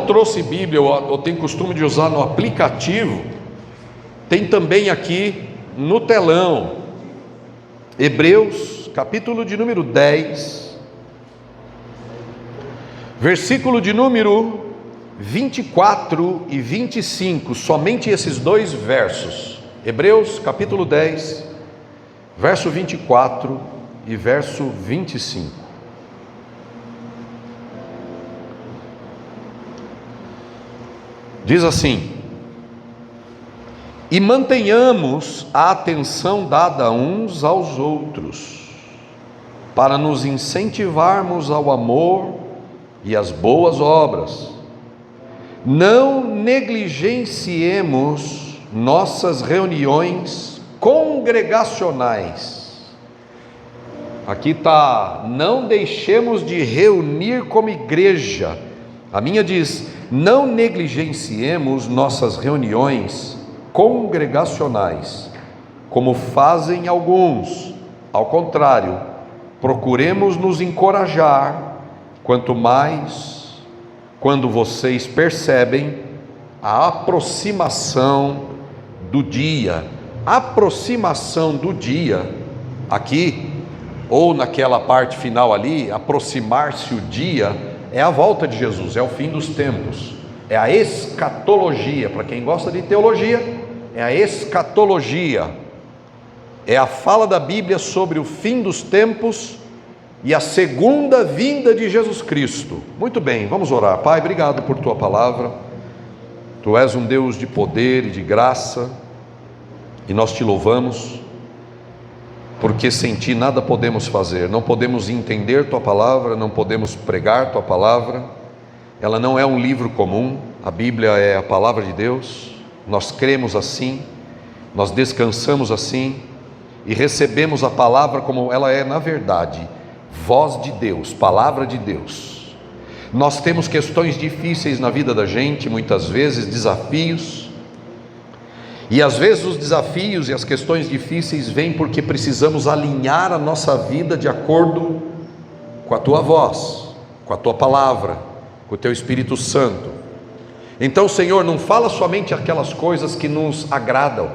trouxe Bíblia, ou tem costume de usar no aplicativo, tem também aqui no telão, Hebreus, capítulo de número 10, versículo de número 24 e 25, somente esses dois versos. Hebreus, capítulo 10, verso 24 e verso 25. Diz assim: e mantenhamos a atenção dada uns aos outros, para nos incentivarmos ao amor e às boas obras. Não negligenciemos nossas reuniões congregacionais. Aqui está, não deixemos de reunir como igreja. A minha diz, não negligenciemos nossas reuniões congregacionais, como fazem alguns. Ao contrário, procuremos nos encorajar, quanto mais quando vocês percebem a aproximação do dia. Aproximação do dia, aqui, ou naquela parte final ali, aproximar-se o dia, é a volta de Jesus, é o fim dos tempos, é a escatologia. Para quem gosta de teologia, é a escatologia, é a fala da Bíblia sobre o fim dos tempos e a segunda vinda de Jesus Cristo. Muito bem, vamos orar. Pai, obrigado por tua palavra. Tu és um Deus de poder e de graça, e nós te louvamos, porque sem ti nada podemos fazer. Não podemos entender tua palavra, não podemos pregar tua palavra. Ela não é um livro comum, a Bíblia é a palavra de Deus. Nós cremos assim, nós descansamos assim e recebemos a palavra como ela é na verdade, voz de Deus, palavra de Deus. Nós temos questões difíceis na vida da gente, muitas vezes desafios, e às vezes os desafios e as questões difíceis vêm porque precisamos alinhar a nossa vida de acordo com a tua voz, com a tua palavra, com o teu Espírito Santo. Então, Senhor, não fala somente aquelas coisas que nos agradam,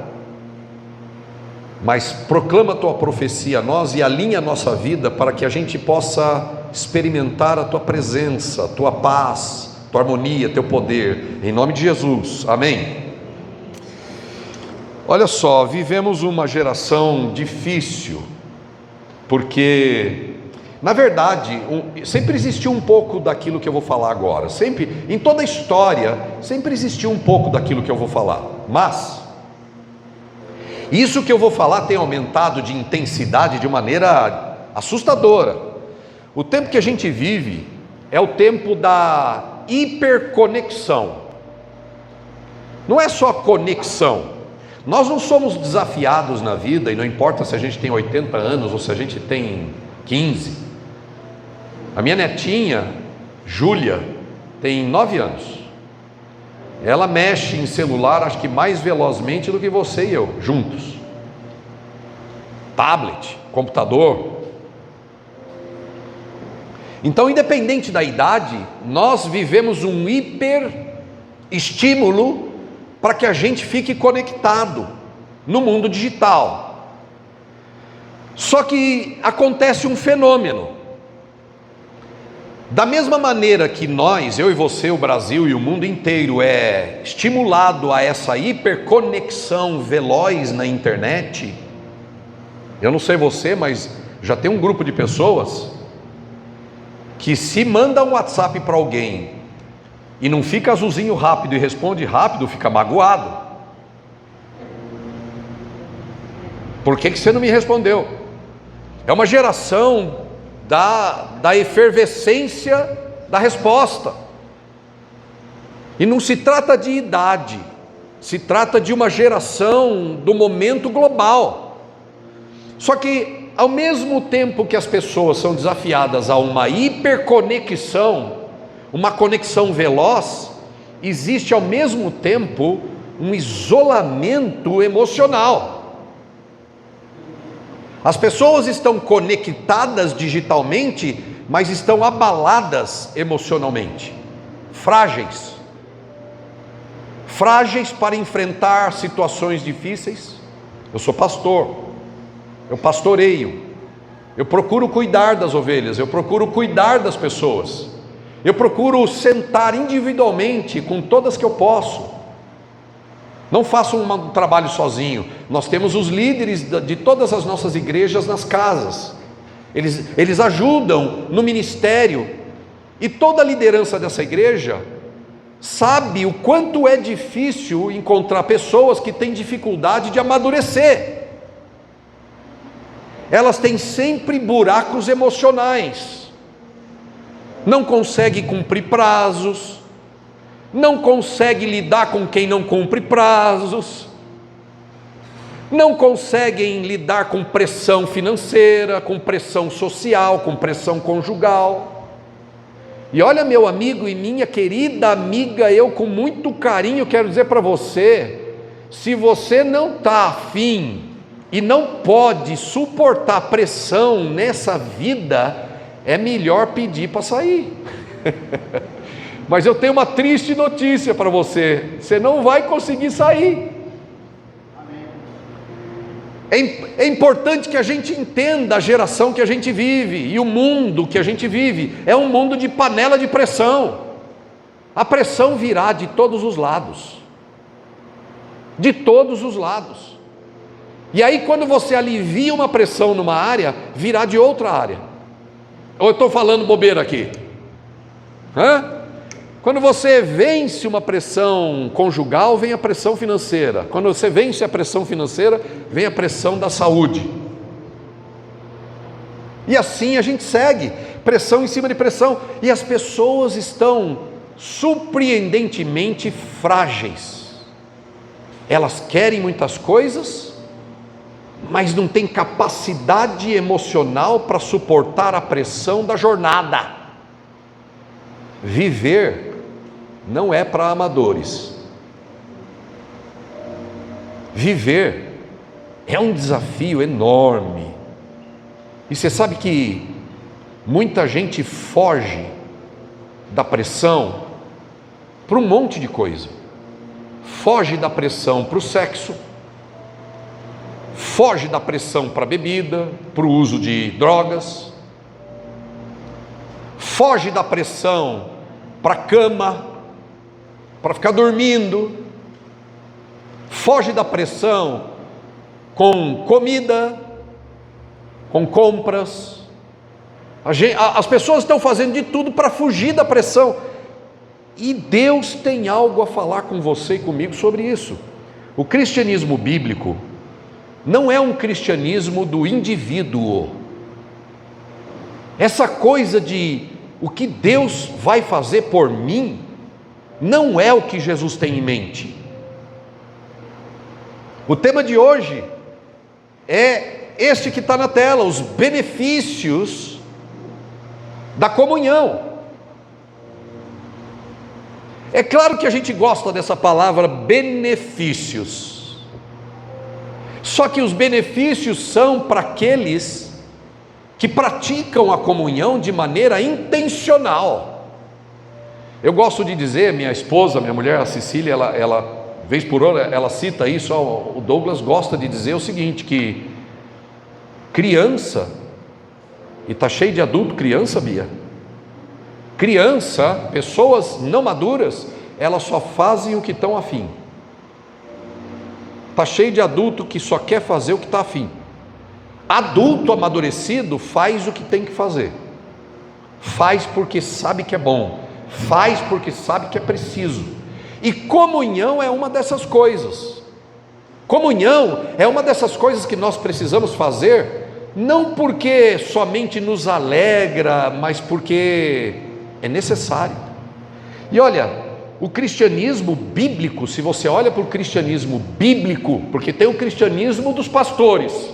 mas proclama a tua profecia a nós e alinha a nossa vida para que a gente possa experimentar a tua presença, a tua paz, a tua harmonia, teu poder, em nome de Jesus, amém. Olha só, vivemos uma geração difícil, porque, na verdade, sempre existiu um pouco daquilo que eu vou falar agora. Sempre, em toda a história, sempre existiu um pouco daquilo que eu vou falar. Mas isso que eu vou falar tem aumentado de intensidade de maneira assustadora. O tempo que a gente vive é o tempo da hiperconexão. Não é só conexão. Nós não somos desafiados na vida, e não importa se a gente tem 80 anos ou se a gente tem 15. A minha netinha, Júlia, tem 9 anos. Ela mexe em celular, acho que mais velozmente do que você e eu, juntos. Tablet, computador. Então, independente da idade, nós vivemos um hiperestímulo para que a gente fique conectado no mundo digital. Só que acontece um fenômeno. Da mesma maneira que nós, eu e você, o Brasil e o mundo inteiro é estimulado a essa hiperconexão veloz na internet, eu não sei você, mas já tem um grupo de pessoas que se manda um WhatsApp para alguém e não fica azulzinho rápido e responde rápido, fica magoado. Por que você não me respondeu? É uma geração da efervescência da resposta. E não se trata de idade, se trata de uma geração do momento global. Só que ao mesmo tempo que as pessoas são desafiadas a uma hiperconexão, uma conexão veloz, existe ao mesmo tempo um isolamento emocional. As pessoas estão conectadas digitalmente, mas estão abaladas emocionalmente, frágeis. Frágeis para enfrentar situações difíceis. Eu sou pastor, eu pastoreio, eu procuro cuidar das ovelhas, eu procuro cuidar das pessoas, eu procuro sentar individualmente com todas que eu posso. Não faço um trabalho sozinho. Nós temos os líderes de todas as nossas igrejas nas casas, eles ajudam no ministério, e toda a liderança dessa igreja sabe o quanto é difícil encontrar pessoas que têm dificuldade de amadurecer. Elas têm sempre buracos emocionais, não conseguem cumprir prazos, não conseguem lidar com quem não cumpre prazos, não conseguem lidar com pressão financeira, com pressão social, com pressão conjugal. E olha, meu amigo e minha querida amiga, eu com muito carinho quero dizer para você, se você não está afim e não pode suportar pressão nessa vida, é melhor pedir para sair. Mas eu tenho uma triste notícia para você, você não vai conseguir sair. É importante que a gente entenda a geração que a gente vive e o mundo que a gente vive. É um mundo de panela de pressão. A pressão virá de todos os lados. De todos os lados. E aí, quando você alivia uma pressão numa área, virá de outra área. Ou eu estou falando bobeira aqui? Quando você vence uma pressão conjugal, vem a pressão financeira. Quando você vence a pressão financeira, vem a pressão da saúde. E assim a gente segue, pressão em cima de pressão. E as pessoas estão surpreendentemente frágeis. Elas querem muitas coisas, mas não têm capacidade emocional para suportar a pressão da jornada. Viver não é para amadores. Viver é um desafio enorme. E você sabe que muita gente foge da pressão para um monte de coisa. Foge da pressão para o sexo, foge da pressão para a bebida, para o uso de drogas, foge da pressão para a cama, para ficar dormindo, foge da pressão com comida, com compras. As pessoas estão fazendo de tudo para fugir da pressão, e Deus tem algo a falar com você e comigo sobre isso. O cristianismo bíblico não é um cristianismo do indivíduo. Essa coisa de o que Deus vai fazer por mim não é o que Jesus tem em mente. O tema de hoje é este que está na tela: os benefícios da comunhão. É claro que a gente gosta dessa palavra benefícios, só que os benefícios são para aqueles que praticam a comunhão de maneira intencional. Eu gosto de dizer, minha esposa, minha mulher, a Cecília, ela vez por outra, ela cita isso. O Douglas gosta de dizer o seguinte, que criança, e está cheio de adulto criança, Bia, criança, pessoas não maduras, elas só fazem o que estão afim. Está cheio de adulto que só quer fazer o que está afim. Adulto amadurecido faz o que tem que fazer, faz porque sabe que é bom, faz porque sabe que é preciso. E comunhão é uma dessas coisas. Comunhão é uma dessas coisas que nós precisamos fazer, não porque somente nos alegra, mas porque é necessário. E olha, o cristianismo bíblico, se você olha para o cristianismo bíblico, porque tem o cristianismo dos pastores,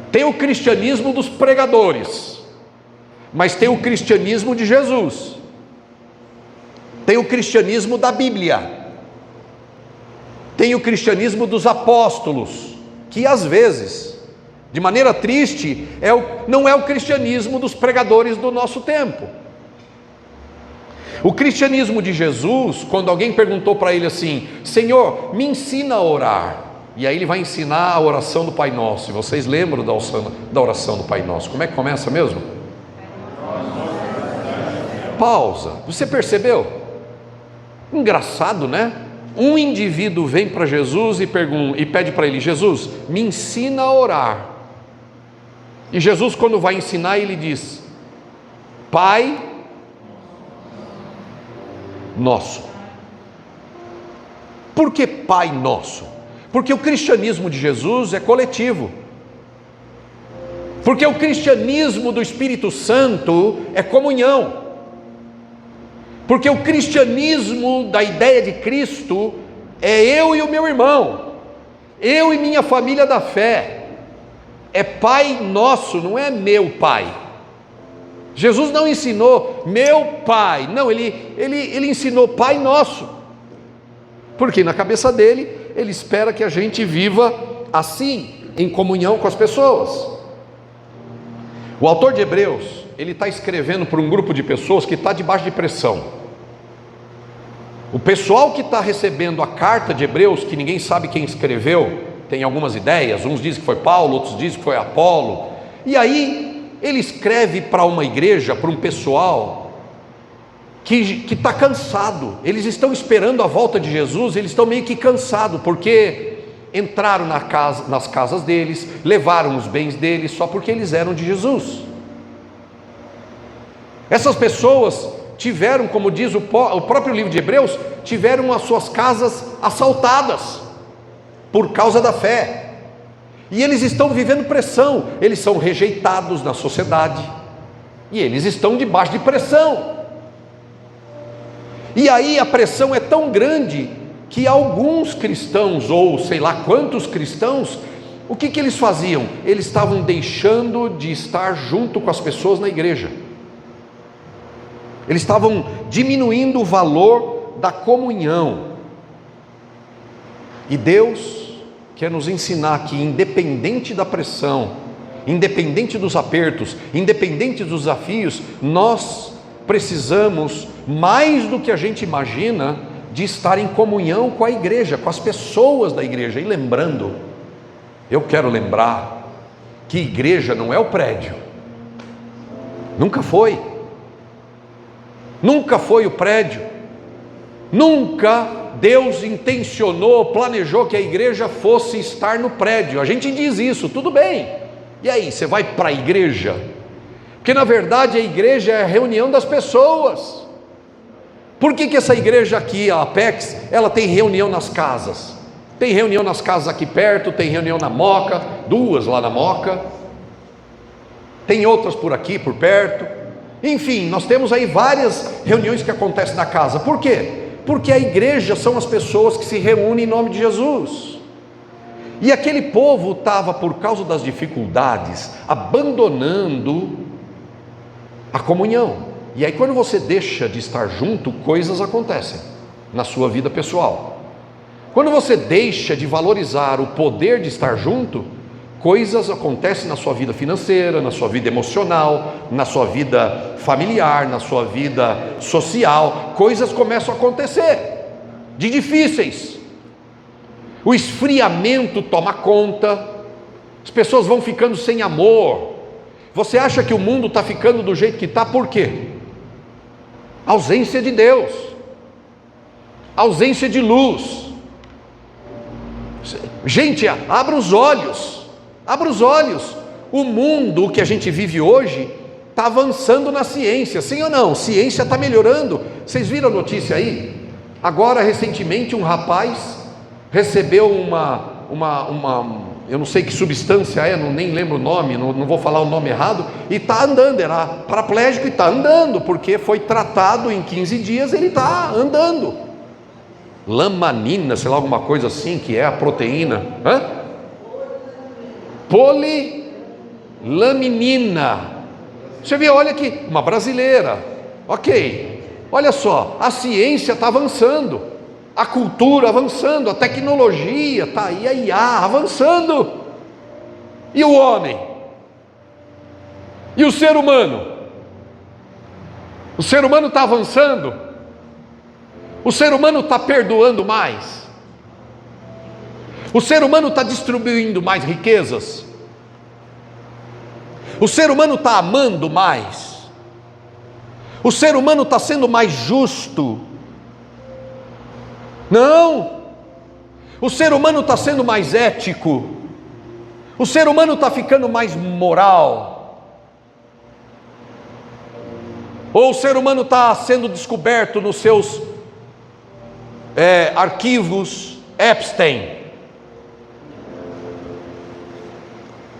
tem o cristianismo dos pregadores, mas tem o cristianismo de Jesus, tem o cristianismo da Bíblia, tem o cristianismo dos apóstolos, que às vezes, de maneira triste, não é o cristianismo dos pregadores do nosso tempo. O cristianismo de Jesus, quando alguém perguntou para ele assim: Senhor, me ensina a orar. E aí ele vai ensinar a oração do Pai Nosso. E vocês lembram da oração do Pai Nosso? Como é que começa mesmo? Pausa. Você percebeu? Engraçado, né? Um indivíduo vem para Jesus e pede para ele: Jesus, me ensina a orar. E Jesus, quando vai ensinar, ele diz: Pai Nosso. Por que Pai Nosso? Porque o cristianismo de Jesus é coletivo. Porque o cristianismo do Espírito Santo é comunhão. Porque o cristianismo da ideia de Cristo é eu e o meu irmão, eu e minha família da fé. É Pai Nosso, não é meu Pai. Jesus não ensinou meu Pai, não, ele ensinou Pai Nosso, porque na cabeça dele, ele espera que a gente viva assim, em comunhão com as pessoas. O autor de Hebreus, ele está escrevendo para um grupo de pessoas que está debaixo de pressão. O pessoal que está recebendo a carta de Hebreus, que ninguém sabe quem escreveu, tem algumas ideias, uns dizem que foi Paulo, outros dizem que foi Apolo, e aí ele escreve para uma igreja, para um pessoal que está cansado. Eles estão esperando a volta de Jesus, eles estão meio que cansados, porque entraram nas casas deles, levaram os bens deles, só porque eles eram de Jesus. Essas pessoas tiveram, como diz o próprio livro de Hebreus, tiveram as suas casas assaltadas, por causa da fé, e eles estão vivendo pressão, eles são rejeitados na sociedade, e eles estão debaixo de pressão, e aí a pressão é tão grande, que alguns cristãos, ou sei lá quantos cristãos, o que eles faziam? Eles estavam deixando de estar junto com as pessoas na igreja, eles estavam diminuindo o valor da comunhão, e Deus quer nos ensinar que, independente da pressão, independente dos apertos, independente dos desafios, nós precisamos, mais do que a gente imagina, de estar em comunhão com a igreja, com as pessoas da igreja. E lembrando, eu quero lembrar que igreja não é o prédio, nunca foi o prédio, nunca Deus intencionou, planejou que a igreja fosse estar no prédio. A gente diz isso, tudo bem, e aí, você vai para a igreja? Porque na verdade a igreja é a reunião das pessoas. Por que essa igreja aqui, a Apex, ela tem reunião nas casas? Tem reunião nas casas aqui perto, tem reunião na Moca, 2 lá na Moca, tem outras por aqui, por perto, enfim, nós temos aí várias reuniões que acontecem na casa. Por quê? Porque a igreja são as pessoas que se reúnem em nome de Jesus. E aquele povo estava, por causa das dificuldades, abandonando a comunhão. E aí, quando você deixa de estar junto, coisas acontecem na sua vida pessoal. Quando você deixa de valorizar o poder de estar junto, coisas acontecem na sua vida financeira, na sua vida emocional, na sua vida familiar, na sua vida social. Coisas começam a acontecer, de difíceis. O esfriamento toma conta, as pessoas vão ficando sem amor. Você acha que o mundo está ficando do jeito que está, por quê? Ausência de Deus, ausência de luz. Gente, abra os olhos. Abra os olhos, o mundo que a gente vive hoje está avançando na ciência, sim ou não? Ciência está melhorando. Vocês viram a notícia aí? Agora, recentemente, um rapaz recebeu eu não sei que substância é, nem lembro o nome, não vou falar o nome errado, e está andando, era paraplégico e está andando, porque foi tratado em 15 dias, ele está andando. Lamanina, sei lá, alguma coisa assim, que é a proteína, polilaminina. Você vê, olha aqui, uma brasileira, ok, olha só, a ciência está avançando, a cultura avançando, a tecnologia está aí, a IA avançando, e o homem? E o ser humano? O ser humano está avançando? O ser humano está perdoando mais? O ser humano está distribuindo mais riquezas? O ser humano está amando mais? O ser humano está sendo mais justo? Não. O ser humano está sendo mais ético? O ser humano está ficando mais moral? Ou o ser humano está sendo descoberto nos seus arquivos Epstein?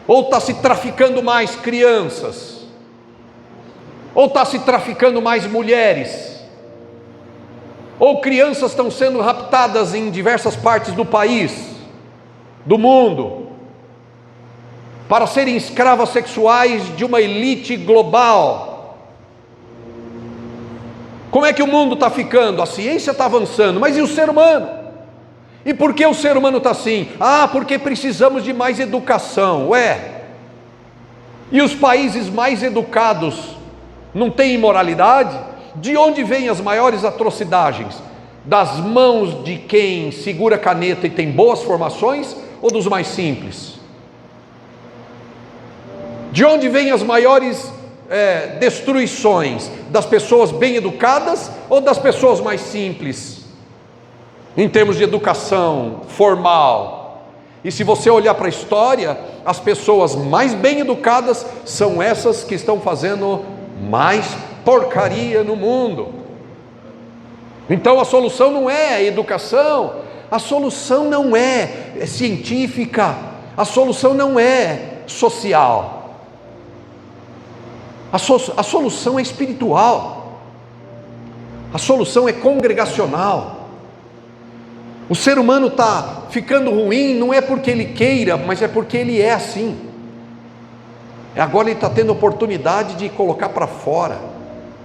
Ou está se traficando mais crianças? Ou está se traficando mais mulheres? Ou crianças estão sendo raptadas em diversas partes do país, do mundo, para serem escravas sexuais de uma elite global? Como é que o mundo está ficando? A ciência está avançando, mas e o ser humano? E por que o ser humano está assim? Porque precisamos de mais educação. E os países mais educados não têm imoralidade? De onde vêm as maiores atrocidades? Das mãos de quem segura a caneta e tem boas formações, ou dos mais simples? De onde vêm as maiores destruições? Das pessoas bem educadas ou das pessoas mais simples? Em termos de educação formal. E se você olhar para a história, as pessoas mais bem educadas são essas que estão fazendo mais porcaria no mundo. Então a solução não é a educação, a solução não é científica, a solução não é social, a solução é espiritual, a solução é congregacional. O ser humano está ficando ruim, não é porque ele queira, mas é porque ele é assim. Agora ele está tendo oportunidade de colocar para fora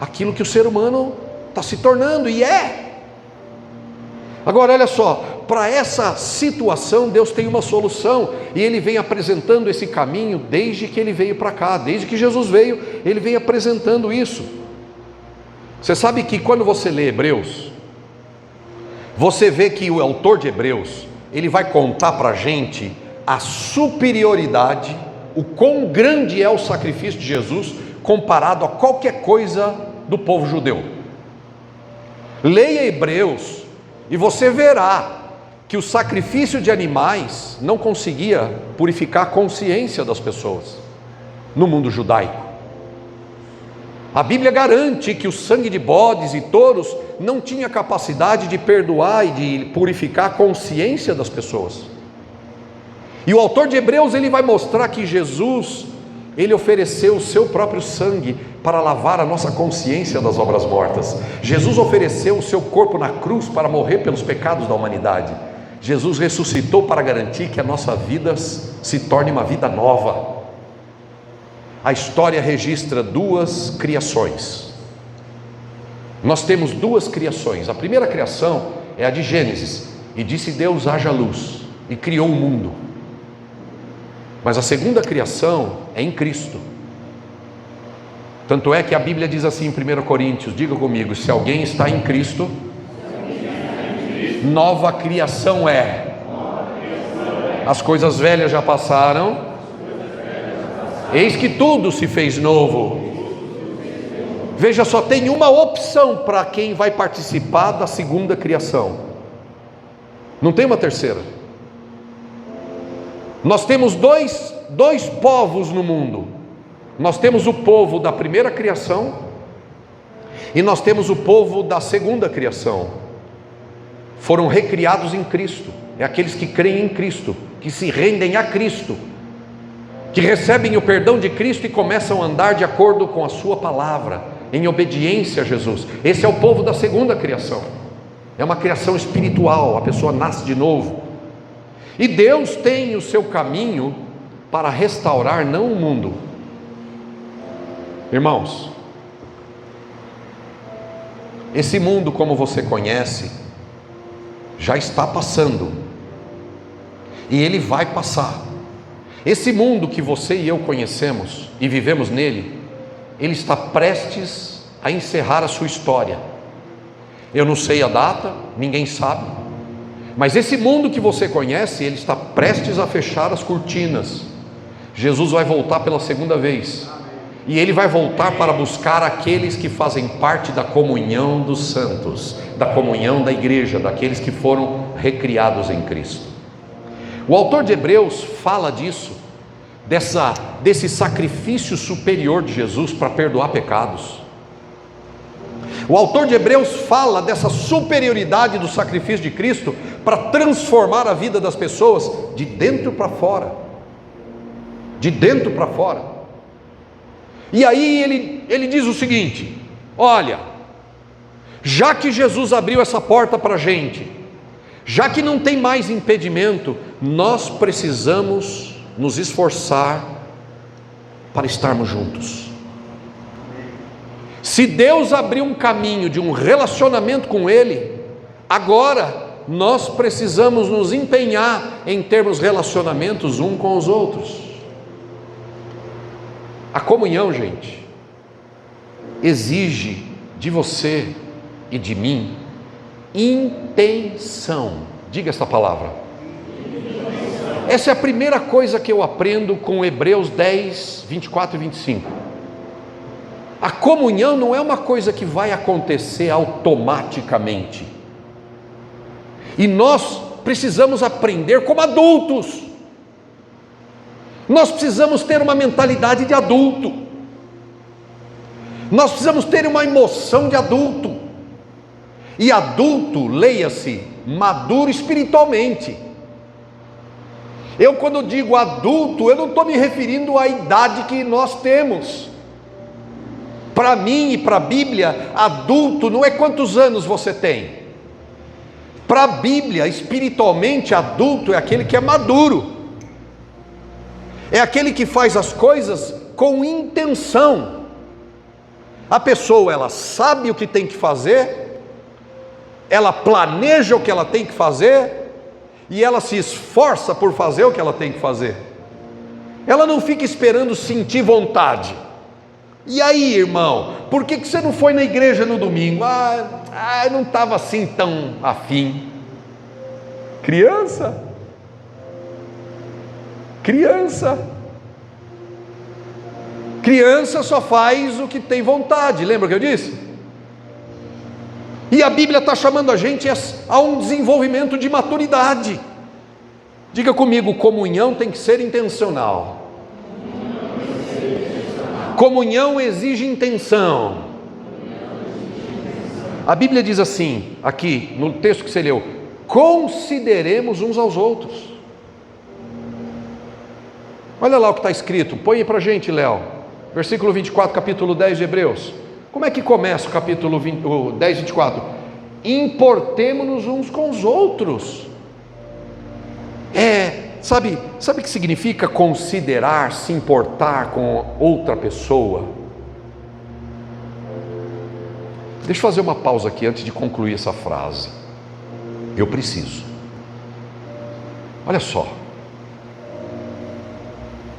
aquilo que o ser humano está se tornando, e é. Agora olha só, para essa situação Deus tem uma solução, e Ele vem apresentando esse caminho desde que Ele veio para cá, desde que Jesus veio, Ele vem apresentando isso. Você sabe que quando você lê Hebreus, você vê que o autor de Hebreus, ele vai contar para a gente a superioridade, o quão grande é o sacrifício de Jesus comparado a qualquer coisa do povo judeu. Leia Hebreus e você verá que o sacrifício de animais não conseguia purificar a consciência das pessoas no mundo judaico. A Bíblia garante que o sangue de bodes e touros não tinha capacidade de perdoar e de purificar a consciência das pessoas. E o autor de Hebreus, ele vai mostrar que Jesus, ele ofereceu o seu próprio sangue para lavar a nossa consciência das obras mortas. Jesus ofereceu o seu corpo na cruz para morrer pelos pecados da humanidade. Jesus ressuscitou para garantir que a nossa vida se torne uma vida nova. A história registra duas criações. Nós temos duas criações. A primeira criação é a de Gênesis, e disse Deus: haja luz, e criou o mundo. Mas a segunda criação é em Cristo. Tanto é que a Bíblia diz assim em 1 Coríntios, diga comigo: se alguém está em Cristo, nova criação é. As coisas velhas já passaram, eis que tudo se fez novo. Veja só, tem uma opção para quem vai participar da segunda criação, não tem uma terceira. Nós temos dois povos no mundo. Nós temos o povo da primeira criação e nós temos o povo da segunda criação. Foram recriados em Cristo. É aqueles que creem em Cristo, que se rendem a Cristo, que recebem o perdão de Cristo e começam a andar de acordo com a sua palavra, em obediência a Jesus. Esse é o povo da segunda criação. É uma criação espiritual, a pessoa nasce de novo. E Deus tem o seu caminho para restaurar não o mundo. Irmãos, esse mundo como você conhece já está passando, e ele vai passar. Esse mundo que você e eu conhecemos e vivemos nele, ele está prestes a encerrar a sua história. Eu não sei a data, ninguém sabe. Mas esse mundo que você conhece, ele está prestes a fechar as cortinas. Jesus vai voltar pela segunda vez. E ele vai voltar para buscar aqueles que fazem parte da comunhão dos santos, da comunhão da igreja, daqueles que foram recriados em Cristo. O autor de Hebreus fala disso, desse sacrifício superior de Jesus para perdoar pecados. O autor de Hebreus fala dessa superioridade do sacrifício de Cristo para transformar a vida das pessoas de dentro para fora. De dentro para fora. E aí ele diz o seguinte: olha, já que Jesus abriu essa porta para a gente, já que não tem mais impedimento, nós precisamos nos esforçar para estarmos juntos. Se Deus abriu um caminho de um relacionamento com Ele, agora nós precisamos nos empenhar em termos relacionamentos uns com os outros. A comunhão, gente, exige de você e de mim intenção. Diga essa palavra. Essa é a primeira coisa que eu aprendo com Hebreus 10, 24 e 25. A comunhão não é uma coisa que vai acontecer automaticamente. E nós precisamos aprender como adultos. Nós precisamos ter uma mentalidade de adulto. Nós precisamos ter uma emoção de adulto. E adulto, leia-se, maduro espiritualmente. Eu, quando digo adulto, eu não estou me referindo à idade que nós temos. Para mim e para a Bíblia, adulto não é quantos anos você tem. Para a Bíblia, espiritualmente, adulto é aquele que é maduro. É aquele que faz as coisas com intenção. A pessoa, ela sabe o que tem que fazer, ela planeja o que ela tem que fazer, e ela se esforça por fazer o que ela tem que fazer. Ela não fica esperando sentir vontade. E aí, irmão, por que você não foi na igreja no domingo? Eu não estava assim tão afim. Criança só faz o que tem vontade, lembra que eu disse? E a Bíblia está chamando a gente a um desenvolvimento de maturidade. Diga comigo, comunhão tem que ser intencional. Comunhão exige intenção. A Bíblia diz assim, aqui no texto que você leu: consideremos uns aos outros. Olha lá o que está escrito, põe aí para a gente, Léo, versículo 24, capítulo 10 de Hebreus. Como é que começa o capítulo 10, 24? Importemo-nos uns com os outros. Sabe o que significa considerar, se importar com outra pessoa? Deixa eu fazer uma pausa aqui antes de concluir essa frase. Eu preciso. Olha só.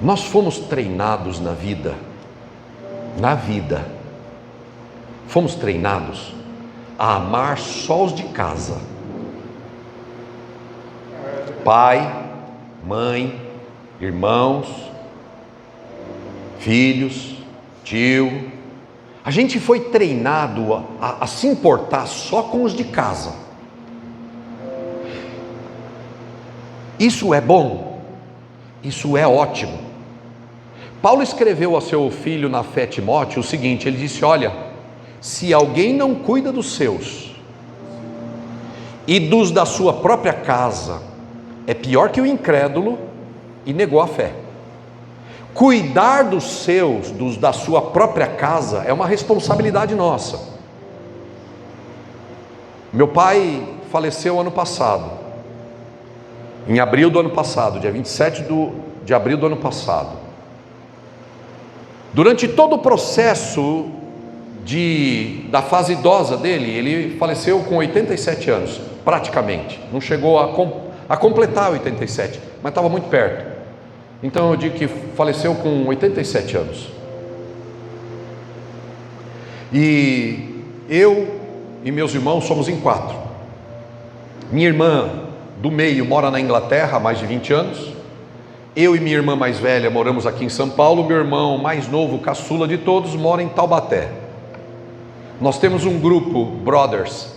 Nós fomos treinados na vida. Fomos treinados a amar só os de casa. Pai, mãe, irmãos, filhos, tio. A gente foi treinado a se importar só com os de casa. Isso é bom, isso é ótimo. Paulo escreveu a seu filho na fé, Timóteo, o seguinte: ele disse: olha, se alguém não cuida dos seus e dos da sua própria casa, é pior que o incrédulo e negou a fé. Cuidar dos seus, dos da sua própria casa, é uma responsabilidade nossa. Meu pai faleceu ano passado, em abril do ano passado, dia 27 de abril do ano passado. Durante todo o processo da fase idosa dele, ele faleceu com 87 anos, praticamente. Não chegou a completar 87, mas estava muito perto. Então eu digo que faleceu com 87 anos. E eu e meus irmãos somos em 4. Minha irmã do meio mora na Inglaterra há mais de 20 anos. Eu e minha irmã mais velha moramos aqui em São Paulo. Meu irmão mais novo, caçula de todos, mora em Taubaté. Nós temos um grupo, Brothers,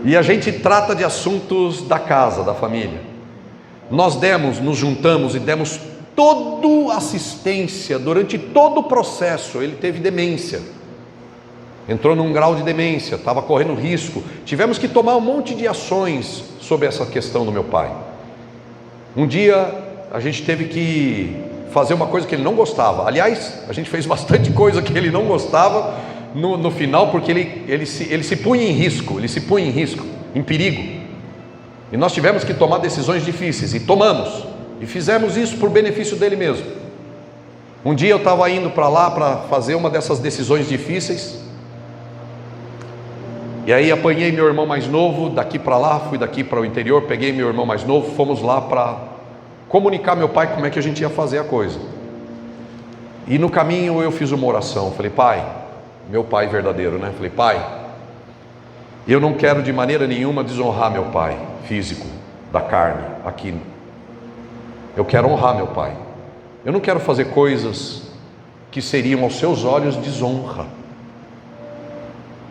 e a gente trata de assuntos da casa, da família. Nós nos juntamos e demos toda assistência durante todo o processo. Ele teve demência, entrou num grau de demência, estava correndo risco. Tivemos que tomar um monte de ações sobre essa questão do meu pai. Um dia a gente teve que fazer uma coisa que ele não gostava. Aliás, a gente fez bastante coisa que ele não gostava no final, porque ele se punha em risco, em perigo. E nós tivemos que tomar decisões difíceis, e tomamos, e fizemos isso por benefício dele mesmo. Um dia eu estava indo para lá para fazer uma dessas decisões difíceis, e aí apanhei meu irmão mais novo, daqui para lá, fui daqui para o interior, peguei meu irmão mais novo, fomos lá para comunicar ao meu pai como é que a gente ia fazer a coisa. E no caminho eu fiz uma oração, falei: pai, meu pai verdadeiro, né? Falei: pai, eu não quero de maneira nenhuma desonrar meu pai físico, da carne, aqui. Eu quero honrar meu pai. Eu não quero fazer coisas que seriam aos seus olhos desonra.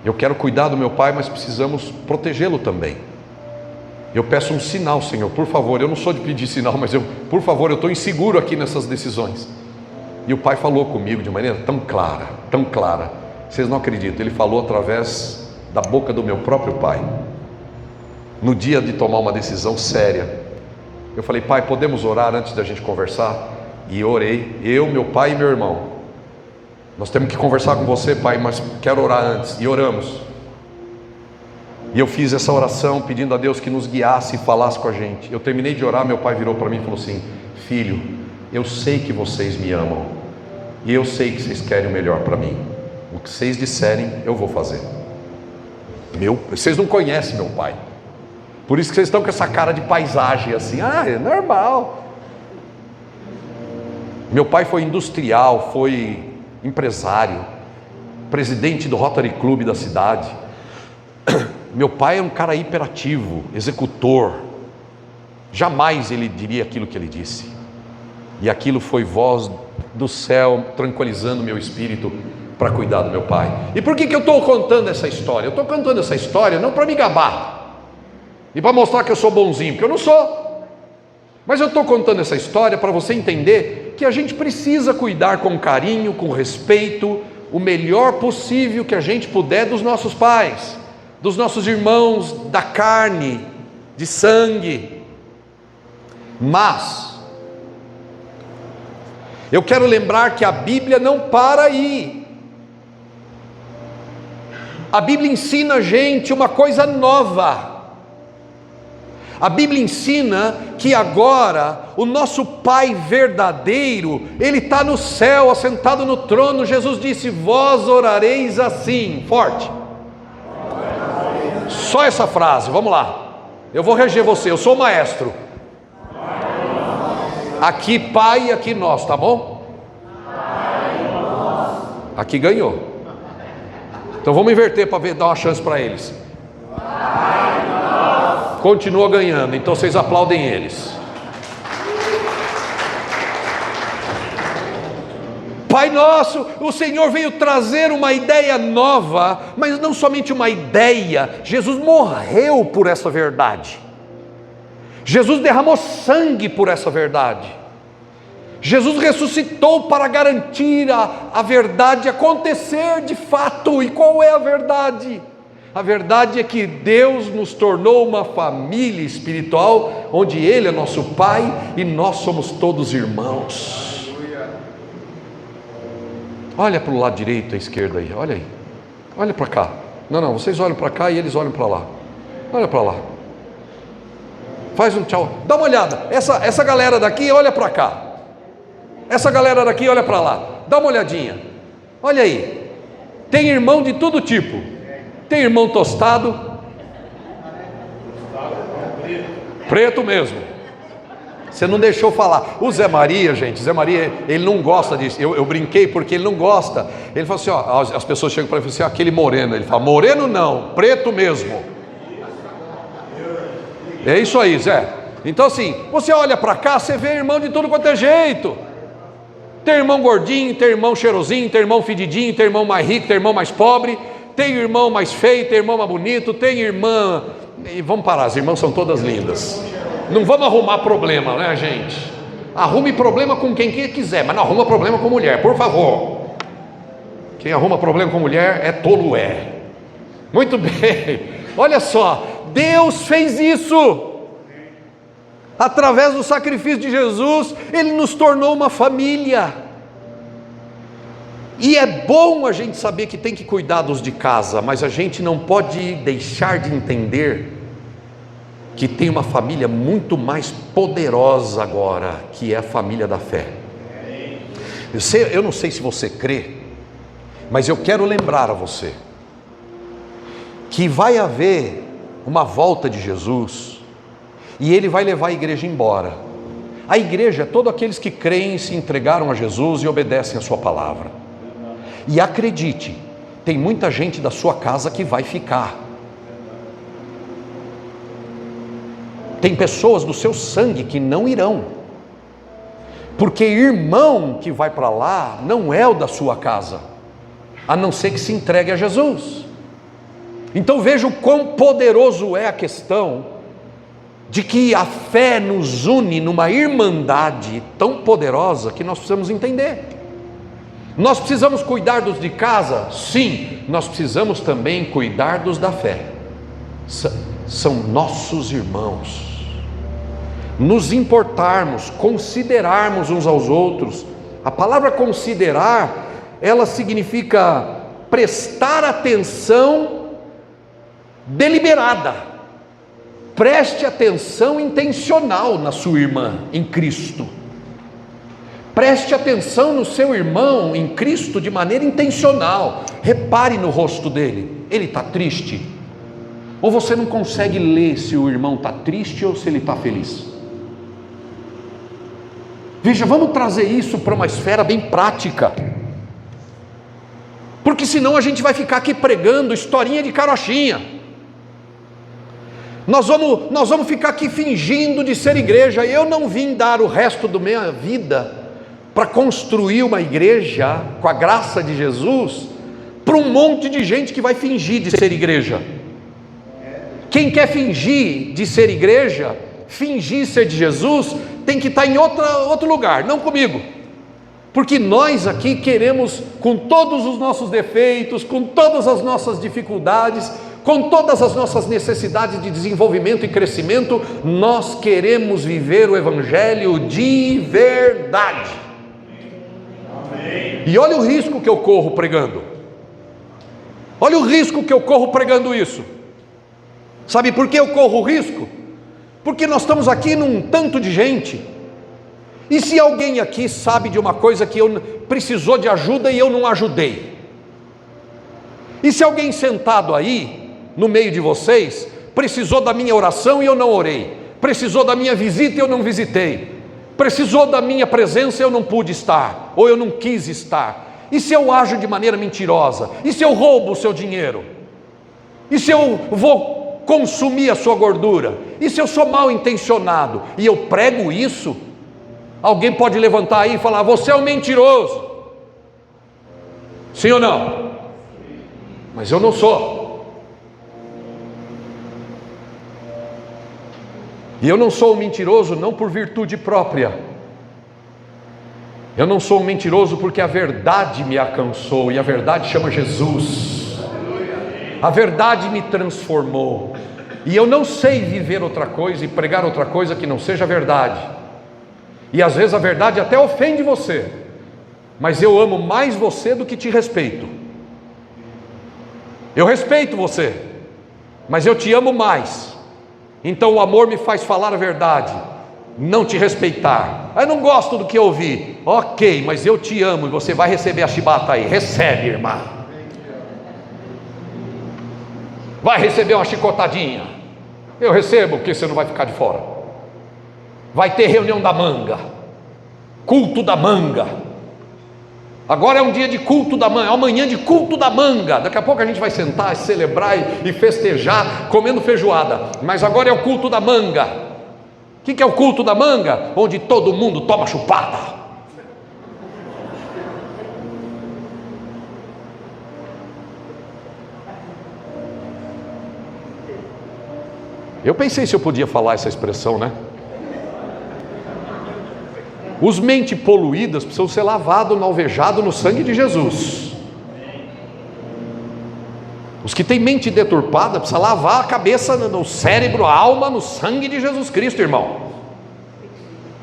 Eu quero cuidar do meu pai, mas precisamos protegê-lo também. Eu peço um sinal, Senhor, por favor. Eu não sou de pedir sinal, mas por favor, eu estou inseguro aqui nessas decisões. E o pai falou comigo de maneira tão clara, tão clara. Vocês não acreditam, ele falou através da boca do meu próprio pai. No dia de tomar uma decisão séria, eu falei: pai, podemos orar antes da gente conversar? E eu orei, eu, meu pai e meu irmão. Nós temos que conversar com você, pai, mas quero orar antes. E oramos. E eu fiz essa oração pedindo a Deus que nos guiasse e falasse com a gente. Eu terminei de orar, meu pai virou para mim e falou assim: filho, eu sei que vocês me amam, e eu sei que vocês querem o melhor para mim. O que vocês disserem, eu vou fazer. Vocês não conhecem meu pai, por isso que vocês estão com essa cara de paisagem assim. Ah, é normal. Meu pai foi industrial, foi empresário, presidente do Rotary Club da cidade. Meu pai é um cara hiperativo, executor. Jamais ele diria aquilo que ele disse. E aquilo foi voz do céu tranquilizando meu espírito para cuidar do meu pai. E por que eu estou contando essa história? Eu estou contando essa história não para me gabar e para mostrar que eu sou bonzinho, porque eu não sou. Mas eu estou contando essa história para você entender que a gente precisa cuidar com carinho, com respeito, o melhor possível que a gente puder dos nossos pais, dos nossos irmãos da carne, de sangue. Mas eu quero lembrar que a Bíblia não para aí. A Bíblia ensina a gente uma coisa nova. A Bíblia ensina que agora o nosso Pai verdadeiro, Ele está no céu, assentado no trono. Jesus disse: vós orareis assim, forte. Só essa frase, vamos lá. Eu vou reger você, eu sou o maestro. Aqui Pai e aqui nós, tá bom? Aqui ganhou. Então vamos inverter para dar uma chance para eles. Continua ganhando, então vocês aplaudem eles. Pai nosso, o Senhor veio trazer uma ideia nova, mas não somente uma ideia. Jesus morreu por essa verdade. Jesus derramou sangue por essa verdade. Jesus ressuscitou para garantir a verdade acontecer de fato. E qual é a verdade? A verdade é que Deus nos tornou uma família espiritual, onde Ele é nosso Pai e nós somos todos irmãos. Olha para o lado direito e esquerdo aí, olha aí. Olha para cá. Não, vocês olham para cá e eles olham para lá. Olha para lá. Faz um tchau. Dá uma olhada. Essa galera daqui olha para cá. Essa galera daqui olha para lá. Dá uma olhadinha. Olha aí. Tem irmão de todo tipo. Tem irmão tostado. Preto mesmo. Você não deixou falar. O Zé Maria, gente, Zé Maria, ele não gosta disso. Eu brinquei porque ele não gosta. Ele falou assim, ó, as pessoas chegam para ele e falam assim, aquele moreno. Ele fala, moreno não, preto mesmo. É isso aí, Zé. Então assim, você olha para cá, você vê irmão de tudo quanto é jeito. Tem irmão gordinho, tem irmão cheirosinho, tem irmão fedidinho, tem irmão mais rico, tem irmão mais pobre, tem irmão mais feio, tem irmão mais bonito, tem irmã... E vamos parar, as irmãs são todas lindas. Não vamos arrumar problema, né, gente? Arrume problema com quem quiser, mas não arruma problema com mulher, por favor. Quem arruma problema com mulher é tolo, é. Muito bem. Olha só, Deus fez isso. Através do sacrifício de Jesus, Ele nos tornou uma família. E é bom a gente saber que tem que cuidar dos de casa, mas a gente não pode deixar de entender que tem uma família muito mais poderosa agora, que é a família da fé. Eu não sei se você crê, mas eu quero lembrar a você que vai haver uma volta de Jesus e Ele vai levar a igreja embora. A igreja é todos aqueles que creem, se entregaram a Jesus e obedecem a sua palavra. E acredite, tem muita gente da sua casa que vai ficar. Tem pessoas do seu sangue que não irão, porque irmão que vai para lá não é o da sua casa, a não ser que se entregue a Jesus. Então veja o quão poderoso é a questão de que a fé nos une numa irmandade tão poderosa que nós precisamos entender. Nós precisamos cuidar dos de casa? Sim, nós precisamos também cuidar dos da fé. São nossos irmãos. Nos importarmos, considerarmos uns aos outros. A palavra considerar, ela significa prestar atenção deliberada. Preste atenção intencional na sua irmã em Cristo. Preste atenção no seu irmão em Cristo de maneira intencional. Repare no rosto dele. Ele está triste? Ou você não consegue ler se o irmão está triste ou se ele está feliz? Veja, vamos trazer isso para uma esfera bem prática, porque senão a gente vai ficar aqui pregando historinha de carochinha. Nós vamos ficar aqui fingindo de ser igreja. Eu não vim dar o resto da minha vida para construir uma igreja com a graça de Jesus para um monte de gente que vai fingir de ser igreja. Quem quer fingir de ser igreja, fingir ser de Jesus, tem que estar em outro lugar, não comigo. Porque nós aqui queremos, com todos os nossos defeitos, com todas as nossas dificuldades, com todas as nossas necessidades de desenvolvimento e crescimento, nós queremos viver o Evangelho de verdade. Amém. E olha o risco que eu corro pregando. Olha o risco que eu corro pregando isso. Sabe por que eu corro o risco? Porque nós estamos aqui num tanto de gente. E se alguém aqui sabe de uma coisa que precisou de ajuda e eu não ajudei? E se alguém sentado aí, no meio de vocês, precisou da minha oração e eu não orei? Precisou da minha visita e eu não visitei? Precisou da minha presença e eu não pude estar? Ou eu não quis estar? E se eu ajo de maneira mentirosa? E se eu roubo o seu dinheiro? E se eu vou consumir a sua gordura? E se eu sou mal intencionado e eu prego isso? Alguém pode levantar aí e falar: você é um mentiroso. Sim ou não? Mas eu não sou. E eu não sou um mentiroso não por virtude própria. Eu não sou um mentiroso porque a verdade me alcançou, e a verdade chama Jesus. A verdade me transformou, e eu não sei viver outra coisa e pregar outra coisa que não seja a verdade. E às vezes a verdade até ofende você, mas eu amo mais você do que te respeito. Eu respeito você, mas eu te amo mais. Então o amor me faz falar a verdade, não te respeitar. Eu não gosto do que eu ouvi. Ok, mas eu te amo e você vai receber a chibata aí. Recebe, irmã. Vai receber uma chicotadinha. Eu recebo, porque você não vai ficar de fora. Vai ter reunião da manga, culto da manga. Agora é um dia de culto da manga, amanhã de culto da manga. Daqui a pouco a gente vai sentar, celebrar e festejar comendo feijoada. Mas agora é o culto da manga. O que é o culto da manga? Onde todo mundo toma chupada. Eu pensei se eu podia falar essa expressão, né? Os mentes poluídas precisam ser lavados, alvejados no sangue de Jesus. Os que têm mente deturpada precisam lavar a cabeça, no cérebro, a alma, no sangue de Jesus Cristo, irmão.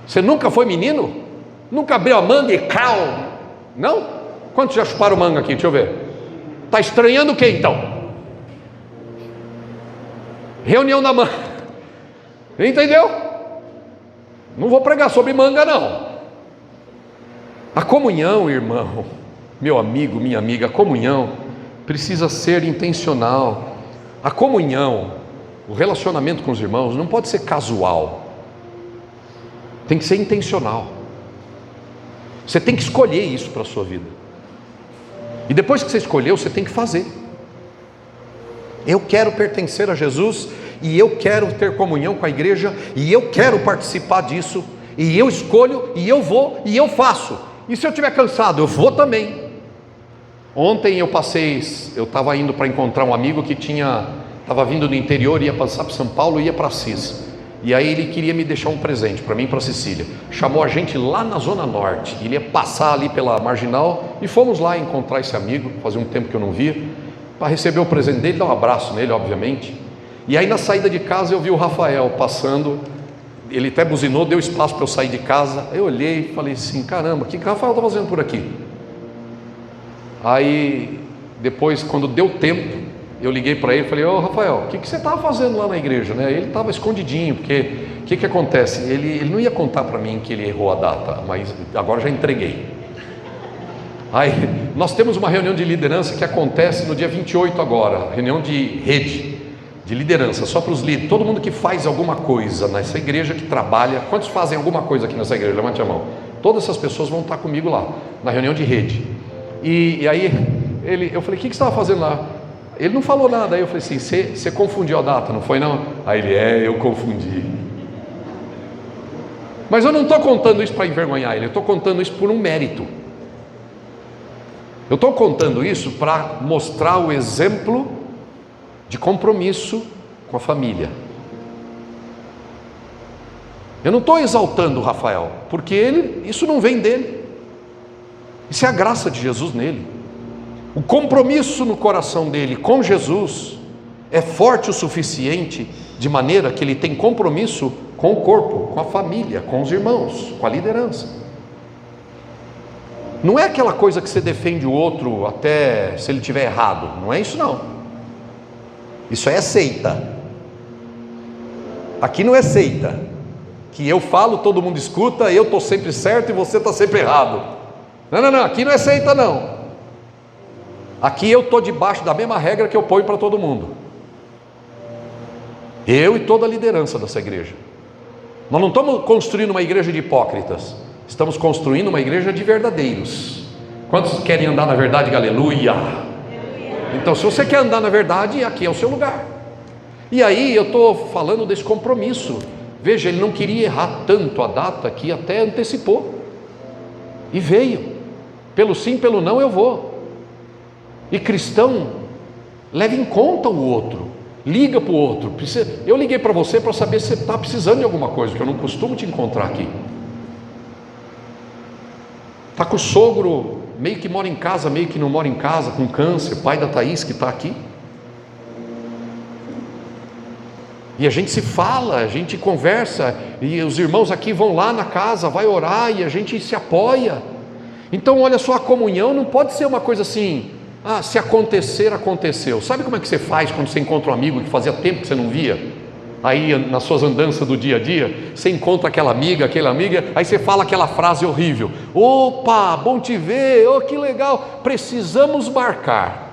Você nunca foi menino? Nunca abriu a manga e cal? Não? Quantos já chuparam manga aqui? Deixa eu ver. Está estranhando o que então? Reunião da manga. Entendeu? Não vou pregar sobre manga não. A comunhão, irmão, meu amigo, minha amiga, a comunhão precisa ser intencional. A comunhão, o relacionamento com os irmãos não pode ser casual. Tem que ser intencional. Você tem que escolher isso para a sua vida. E depois que você escolheu, você tem que fazer. Eu quero pertencer a Jesus, e eu quero ter comunhão com a igreja, e eu quero participar disso, e eu escolho, e eu vou, e eu faço. E se eu estiver cansado, eu vou também. Ontem eu estava indo para encontrar um amigo que estava vindo do interior, ia passar para São Paulo, ia para Assis. E aí ele queria me deixar um presente para mim e para Cecília. Chamou a gente lá na Zona Norte, ele ia passar ali pela Marginal, e fomos lá encontrar esse amigo, fazia um tempo que eu não via, para receber o presente dele, dar um abraço nele, obviamente. E aí na saída de casa eu vi o Rafael passando, ele até buzinou, deu espaço para eu sair de casa. Eu olhei e falei assim, caramba, o que o Rafael está fazendo por aqui? Aí depois, quando deu tempo, eu liguei para ele e falei, ô Rafael, o que você estava fazendo lá na igreja, né? Ele estava escondidinho, porque o que acontece? Ele não ia contar para mim que ele errou a data, mas agora já entreguei. Aí nós temos uma reunião de liderança que acontece no dia 28 agora, reunião de rede de liderança, só para os líderes, todo mundo que faz alguma coisa nessa igreja, que trabalha. Quantos fazem alguma coisa aqui nessa igreja? Levante a mão. Todas essas pessoas vão estar comigo lá, na reunião de rede. E aí eu falei, o que você estava fazendo lá? Ele não falou nada. Aí eu falei assim, você confundiu a data, não foi não? Aí ele, eu confundi. Mas eu não estou contando isso para envergonhar ele, eu estou contando isso por um mérito. Eu estou contando isso para mostrar o exemplo de compromisso com a família. Eu não estou exaltando o Rafael, porque isso não vem dele, isso é a graça de Jesus nele. O compromisso no coração dele com Jesus é forte o suficiente, de maneira que ele tem compromisso com o corpo, com a família, com os irmãos, com a liderança. Não é aquela coisa que você defende o outro até se ele estiver errado, não é isso não. Isso é seita. Aqui não é seita, que eu falo, todo mundo escuta, eu estou sempre certo e você está sempre errado. Não, aqui não é seita não. Aqui eu estou debaixo da mesma regra que eu ponho para todo mundo. Eu e toda a liderança dessa igreja. Nós não estamos construindo uma igreja de hipócritas, estamos construindo uma igreja de verdadeiros. Quantos querem andar na verdade? Aleluia! Então, se você quer andar na verdade, aqui é o seu lugar. E aí eu estou falando desse compromisso. Veja, ele não queria errar tanto a data que até antecipou. E veio. Pelo sim, pelo não, eu vou. E cristão, leve em conta o outro. Liga para o outro. Eu liguei para você para saber se você está precisando de alguma coisa, porque eu não costumo te encontrar aqui. Está com o sogro, meio que mora em casa, meio que não mora em casa, com câncer, pai da Thaís que está aqui. E a gente se fala, a gente conversa, e os irmãos aqui vão lá na casa, vai orar, e a gente se apoia. Então olha só, a comunhão não pode ser uma coisa assim, se acontecer, aconteceu. Sabe como é que você faz quando você encontra um amigo que fazia tempo que você não via? Aí nas suas andanças do dia a dia, você encontra aquela amiga, aí você fala aquela frase horrível: opa, bom te ver, oh, que legal, precisamos marcar.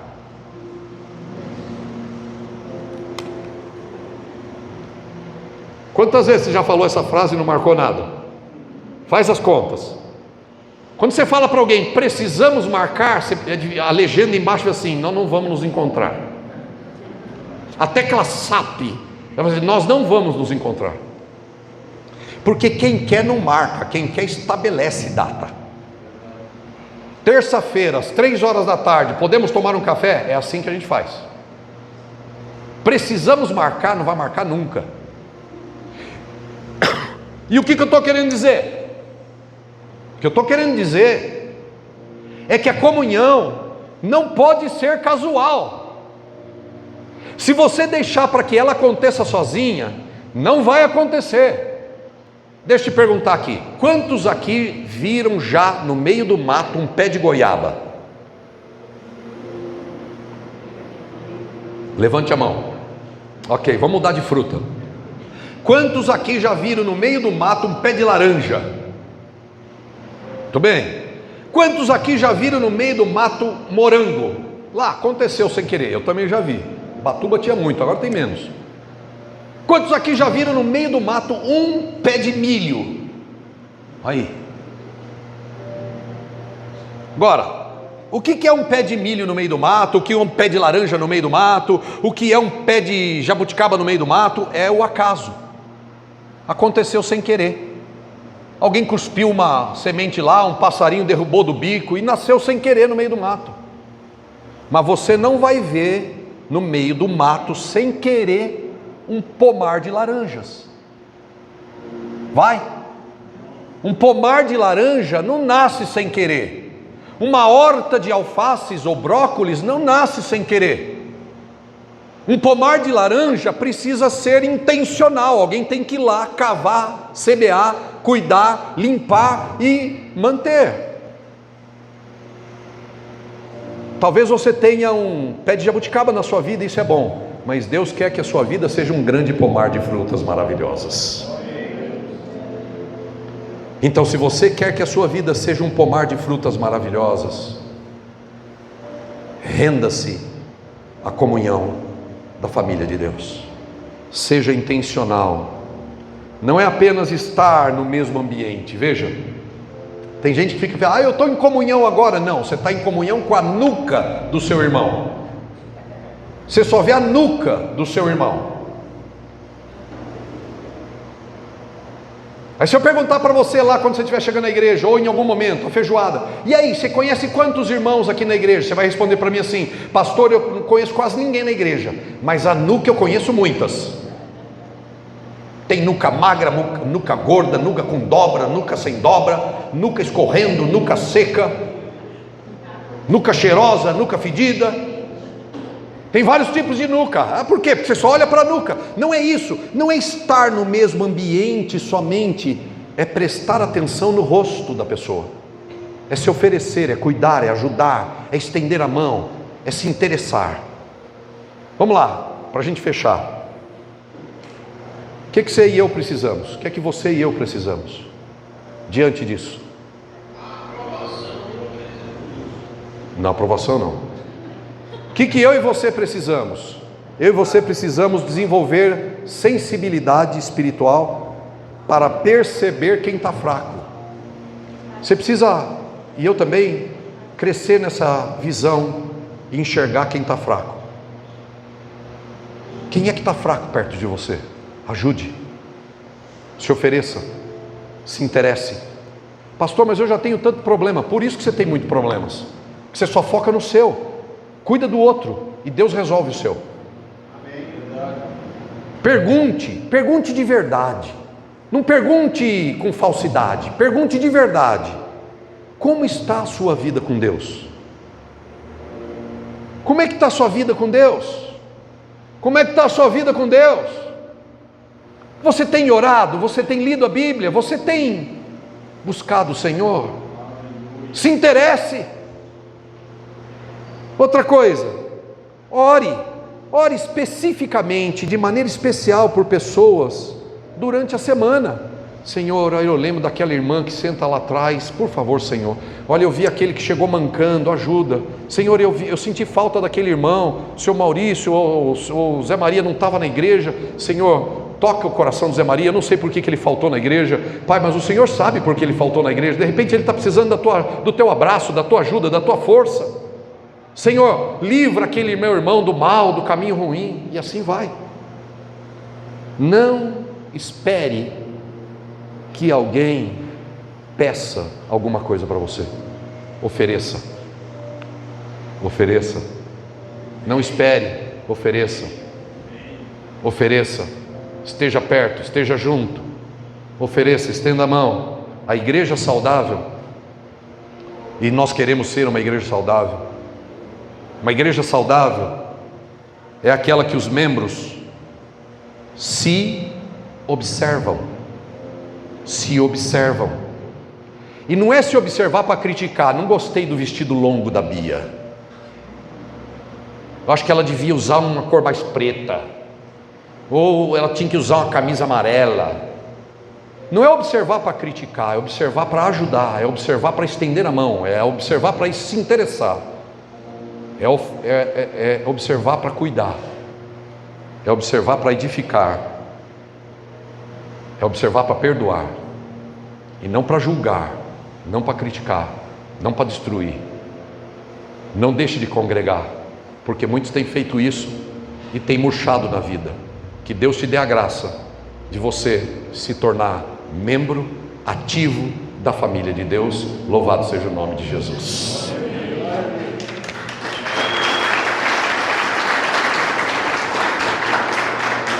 Quantas vezes você já falou essa frase e não marcou nada? Faz as contas. Quando você fala para alguém, precisamos marcar, a legenda embaixo é assim: não vamos nos encontrar. A tecla SAP, nós não vamos nos encontrar. Porque quem quer não marca, quem quer estabelece data. Terça-feira, às 3 horas da tarde, podemos tomar um café? É assim que a gente faz. Precisamos marcar, não vai marcar nunca. E o que eu estou querendo dizer? O que eu estou querendo dizer é que a comunhão não pode ser casual. Se você deixar para que ela aconteça sozinha, não vai acontecer. Deixa eu te perguntar aqui: quantos aqui viram já no meio do mato um pé de goiaba? Levante a mão. Ok, vamos mudar de fruta. Quantos aqui já viram no meio do mato um pé de laranja? Tudo bem? Quantos aqui já viram no meio do mato morango? Lá, aconteceu sem querer, eu também já vi. Batuba tinha muito, agora tem menos. Quantos aqui já viram no meio do mato um pé de milho? Aí. Agora, o que é um pé de milho no meio do mato? O que é um pé de laranja no meio do mato? O que é um pé de jabuticaba no meio do mato? É o acaso. Aconteceu sem querer. Alguém cuspiu uma semente lá, um passarinho derrubou do bico e nasceu sem querer no meio do mato. Mas você não vai ver no meio do mato sem querer um pomar de laranjas. Vai? Um pomar de laranja não nasce sem querer. Uma horta de alfaces ou brócolis não nasce sem querer. Um pomar de laranja precisa ser intencional. Alguém tem que ir lá, cavar, semear, cuidar, limpar e manter. Talvez você tenha um pé de jabuticaba na sua vida, isso é bom, mas Deus quer que a sua vida seja um grande pomar de frutas maravilhosas. Então, se você quer que a sua vida seja um pomar de frutas maravilhosas, renda-se à comunhão da família de Deus. Seja intencional. Não é apenas estar no mesmo ambiente. Veja, tem gente que fica falando: eu estou em comunhão agora. Não, você está em comunhão com a nuca do seu irmão. Você só vê a nuca do seu irmão. Aí se eu perguntar para você lá quando você estiver chegando na igreja, ou em algum momento, a feijoada: e aí, você conhece quantos irmãos aqui na igreja? Você vai responder para mim assim: pastor, eu não conheço quase ninguém na igreja, mas a nuca eu conheço muitas. Tem nuca magra, nuca gorda, nuca com dobra, nuca sem dobra, nuca escorrendo, nuca seca, nuca cheirosa, nuca fedida. Tem vários tipos de nuca. Por quê? Porque você só olha para a nuca. Não é isso, não é estar no mesmo ambiente somente, é prestar atenção no rosto da pessoa, é se oferecer, é cuidar, é ajudar, é estender a mão, é se interessar. Vamos lá, para a gente fechar. O que você e eu precisamos? O que é que você e eu precisamos diante disso? Não, aprovação não. O que eu e você precisamos? Eu e você precisamos desenvolver sensibilidade espiritual para perceber quem está fraco. Você precisa, e eu também, crescer nessa visão e enxergar quem está fraco. Quem é que está fraco perto de você? Ajude, se ofereça, se interesse. Pastor, mas eu já tenho tanto problema. Por isso que você tem muitos problemas, que você só foca no seu. Cuida do outro e Deus resolve o seu. Pergunte de verdade. Não pergunte com falsidade, pergunte de verdade. Como está a sua vida com Deus? Como é que está a sua vida com Deus? Como é que está a sua vida com Deus? Você tem orado? Você tem lido a Bíblia? Você tem buscado o Senhor? Se interesse. Outra coisa, ore especificamente, de maneira especial por pessoas durante a semana. Senhor, eu lembro daquela irmã que senta lá atrás, por favor, Senhor. Olha, eu vi aquele que chegou mancando, ajuda. Senhor, eu senti falta daquele irmão, o seu Maurício ou o Zé Maria não estava na igreja. Senhor, toca o coração do Zé Maria. Eu não sei por que ele faltou na igreja, Pai, mas o Senhor sabe por que ele faltou na igreja. De repente ele está precisando do teu abraço, da tua ajuda, da tua força. Senhor, livra aquele meu irmão do mal, do caminho ruim, e assim vai. Não espere que alguém peça alguma coisa para você. Ofereça. Ofereça. Não espere, ofereça. Ofereça. Esteja perto, esteja junto. Ofereça, estenda a mão. A igreja saudável, e nós queremos ser uma igreja saudável. Uma igreja saudável é aquela que os membros se observam. Se observam. E não é se observar para criticar. Não gostei do vestido longo da Bia. Eu acho que ela devia usar uma cor mais preta. Ou ela tinha que usar uma camisa amarela. Não é observar para criticar, é observar para ajudar, é observar para estender a mão, é observar para se interessar, é observar para cuidar, é observar para edificar, é observar para perdoar, e não para julgar, não para criticar, não para destruir. Não deixe de congregar, porque muitos têm feito isso e têm murchado na vida. Que Deus te dê a graça de você se tornar membro ativo da família de Deus. Louvado seja o nome de Jesus.